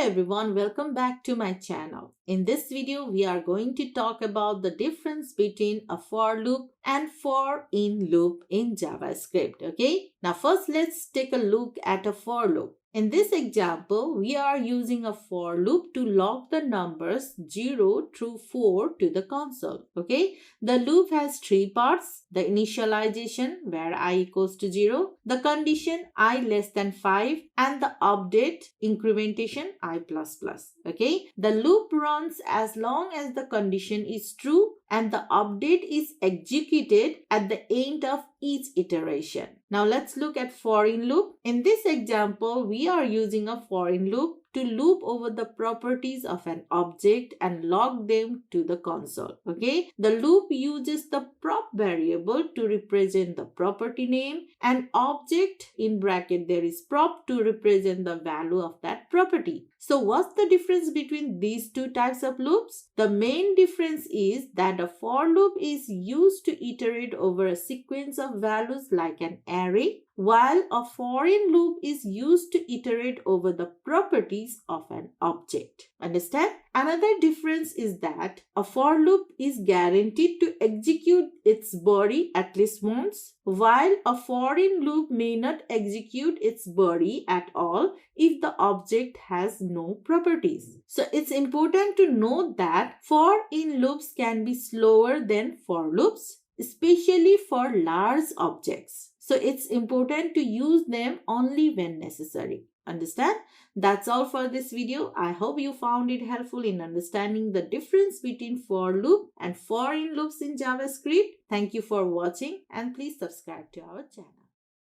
Hello everyone, welcome back to my channel. In this video, we are going to talk about the difference between a for loop and for in loop in JavaScript. Okay, now first let's take a look at a for loop. In this example, we are using a for loop to log the numbers 0 through 4 to the console. Okay, the loop has three parts: the initialization where I equals to 0, the condition I less than 5, and the update incrementation I plus plus. Okay, the loop runs as long as the condition is true and the update is executed at the end of each iteration. Now let's look at for in loop. In this example, we are using a for in loop to loop over the properties of an object and log them to the console. Okay, the loop uses the prop variable to represent the property name and object in bracket there is prop to represent the value of that property. So what's the difference between these two types of loops? The main difference is that a for loop is used to iterate over a sequence of values like an array, while a for in loop is used to iterate over the properties of an object. Understand? Another difference is that a for loop is guaranteed to execute its body at least once, while a for in loop may not execute its body at all if the object has no properties. So it's important to note that for in loops can be slower than for loops, especially for large objects. So it's important to use them only when necessary. Understand? That's all for this video. I hope you found it helpful in understanding the difference between for loop and for in loops in JavaScript. Thank you for watching and please subscribe to our channel.